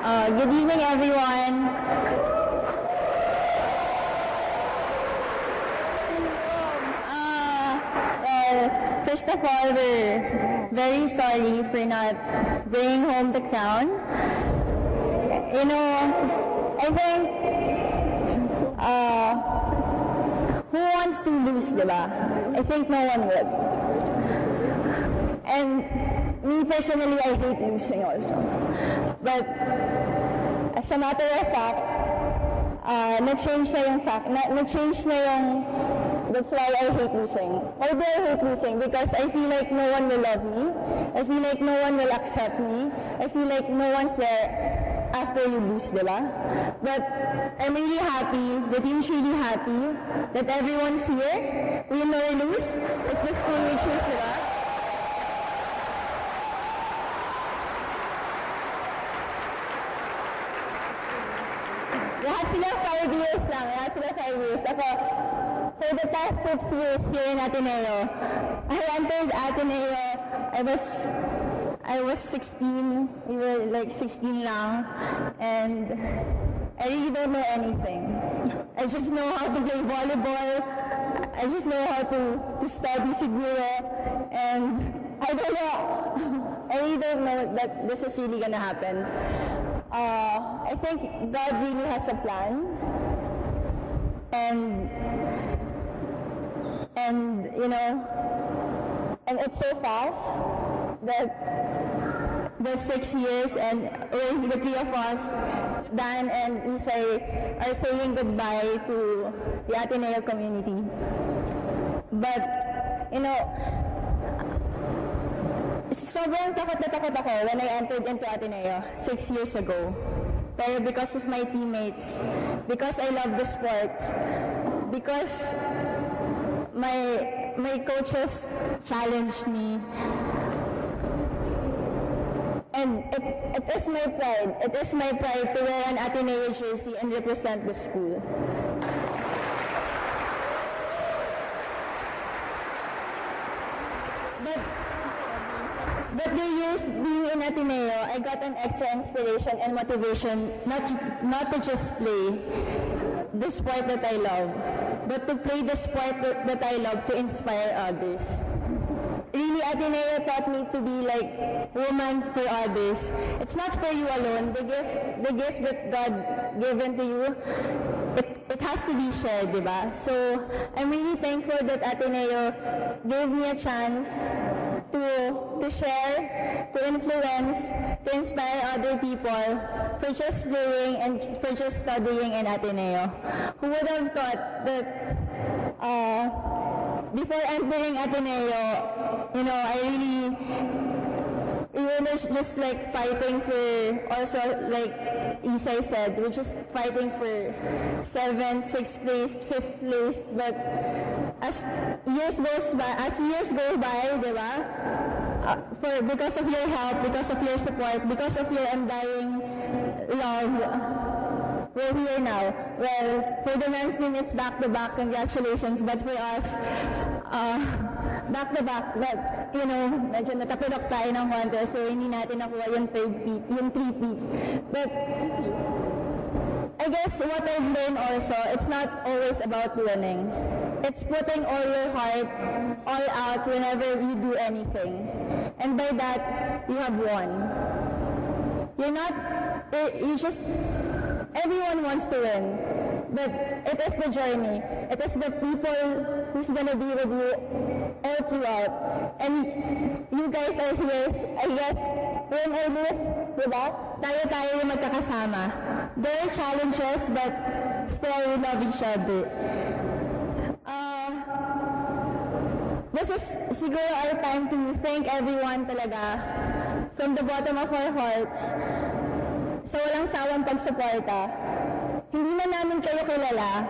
Good evening, everyone. First of all, we're very sorry for not bringing home the crown. You know, I think, who wants to lose, diba? I think no one would. And me personally, I hate losing also. But as a matter of fact, na-change na yung fact, na-change na yung, that's why I hate losing. Why do I hate losing? Because I feel like no one will love me. I feel like no one will accept me. I feel like no one's there after you lose, diba? But I'm really happy, the team's really happy that everyone's here. Win or lose, it's the school we choose, diba? Lahat sila 5 years lang. Lahat sila 5 years. Ako, for the past 6 years here in Ateneo, I entered Ateneo, I was 16, we were like 16 lang, and I really don't know anything. I just know how to play volleyball, I just know how to study siguro, and I don't know, I really don't know that this is really gonna happen. I think God really has a plan, and you know, and it's so fast that the 6 years and the three of us, Dan and Isay, are saying goodbye to the Ateneo community. But, you know, sobrang takot na takot ako when I entered into Ateneo 6 years ago. Pero because of my teammates, because I love the sport, because my coaches challenged me, and it is my pride. It is my pride to wear an Ateneo jersey and represent the school. But the years being in Ateneo, I got an extra inspiration and motivation not to just play the sport that I love, but to play the sport that I love to inspire others. Really, Ateneo taught me to be like woman for others. It's not for you alone. The gift that God given to you, it has to be shared, diba? So I'm really thankful that Ateneo gave me a chance to share, to influence, to inspire other people for just playing and for just studying in Ateneo. Who would have thought that before entering Ateneo, you know, we were just like fighting for, also like Isay said, we're just fighting for 7th, 6th place, 5th place. But as years go by, diba? Because of your help, because of your support, because of your undying love, we're here now. Well, for the men's team, it's back-to-back. Congratulations. But for us, back-to-back. But, you know, medyo natapilok tayo ng konti, so hindi natin nakuha yung three-peat. But I guess what I've learned also, it's not always about winning. It's putting all your heart, all out whenever you do anything. And by that, you have won. Everyone wants to win, but it is the journey. It is the people who's gonna be with you all throughout. And you guys are here, I guess, win or lose, diba? Tayo yung magkakasama. There are challenges, but still we love each other. This is siguro our time to thank everyone talaga from the bottom of our hearts sa walang sawang pagsuporta. Hindi man namin kayo kilala,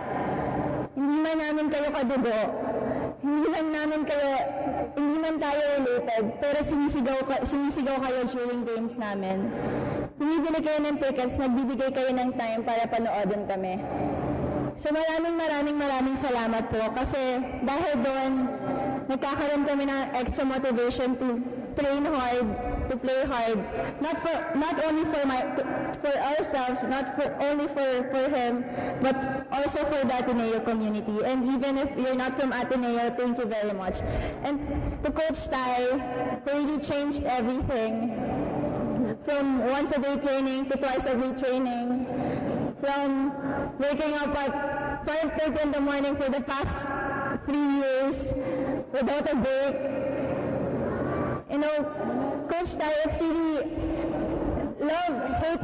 hindi man namin kayo kadugo, hindi man tayo related, pero sinisigaw kayo during games namin. Bumibili kayo ng tickets, nagbibigay kayo ng time para panoodin kami. So maraming salamat po kasi dahil doon, nagkakaroon kami ng extra motivation to train hard, to play hard, not only for ourselves, not only for him, but also for the Ateneo community. And even if you're not from Ateneo, thank you very much. And to Coach Tai, who really changed everything, from once a day training to twice a day training, from waking up at 5:30 in the morning for the past 3 years without a break. You know, Coach Tai, it's really love, hate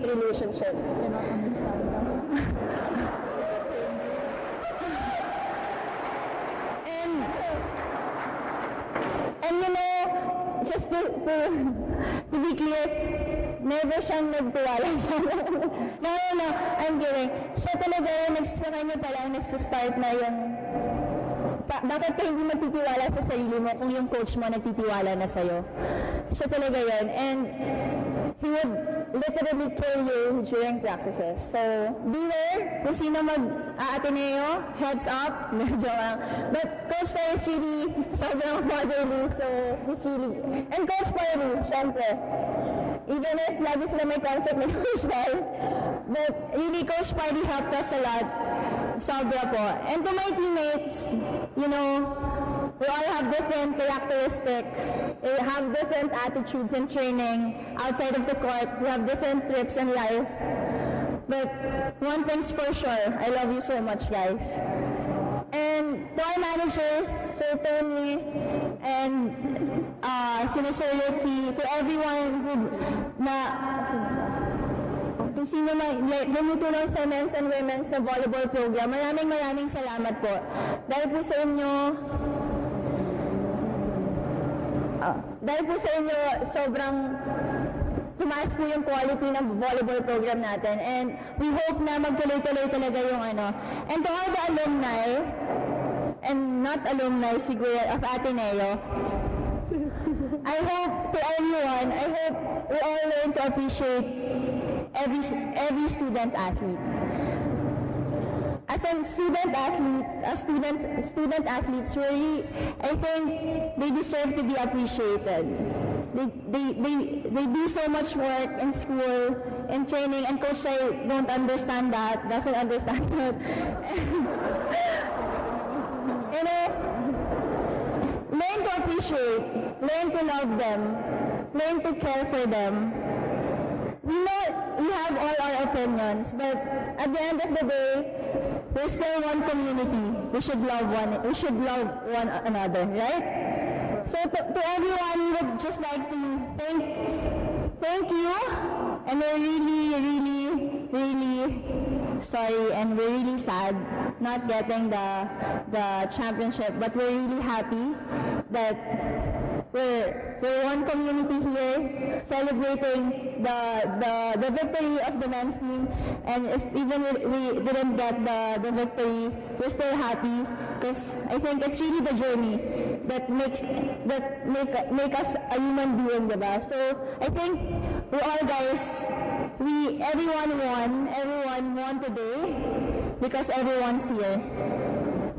relationship. And you know, just to be clear, never siyang nagtiwala sa amin. No, I'm kidding. Siya talaga yung sa kanya palang nagsistart na yung bakit ka hindi magtitiwala sa sarili mo kung yung coach mo nagtitiwala na sa'yo. Siya talaga yun. And he would literally kill you during practices. So, beware kung sino mag-Ateneo, heads up, medyo lang. But Coach Tai is really sobrang fatherly, so he's really... And Coach Party, syempre. Even if lagi sila may conflict with Coach Tai, but really Coach Party helped us a lot. Sobra po. And to my teammates, you know, we all have different characteristics. We have different attitudes in training. Outside of the court, we have different trips in life. But one thing's for sure, I love you so much, guys. And to our managers, Sir Tony, and Sir Ricky, to everyone who kung sino lumutulong sa men's and women's na volleyball program, maraming salamat po. Dahil po sa inyo, sobrang tumaas po yung quality ng volleyball program natin. And we hope na magtuloy-tuloy talaga yung ano. And to all the alumni, and not alumni siguro, of Ateneo, I hope to everyone, I hope we all learn to appreciate every student athlete. As a student athletes really, I think they deserve to be appreciated. They do so much work in school, in training, and Coach I doesn't understand that. You know, learn to appreciate, learn to love them, learn to care for them. We know we have all our opinions, but at the end of the day, we're still one community. We should love one another, right? So to everyone, we would just like to thank you, and we're really sorry, and we're really sad not getting the championship, but we're really happy that we're one community here celebrating the victory of the men's team, and if even we didn't get the victory, we're still happy because I think it's really the journey that make us a human being, diba? So I think we all guys, everyone won today because everyone's here.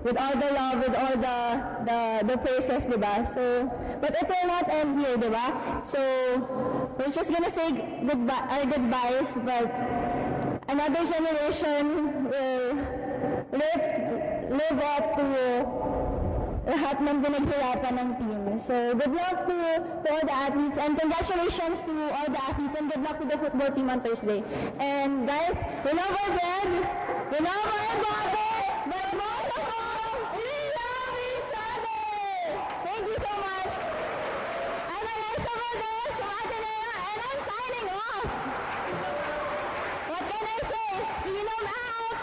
With all the love, with all the praises, diba? So, but it will not end here, diba? So, we're just gonna say our goodbyes, but another generation will live up to lahat ng pinaghirapan ng team. So, good luck to all the athletes, and congratulations to all the athletes, and good luck to the football team on Thursday. And guys, we love our dad, we love our daughter, but most of all, we love each other! Thank you so much! I'm Alyssa Valdez from Ateneo, and I'm signing off! What can I say? Phenom out!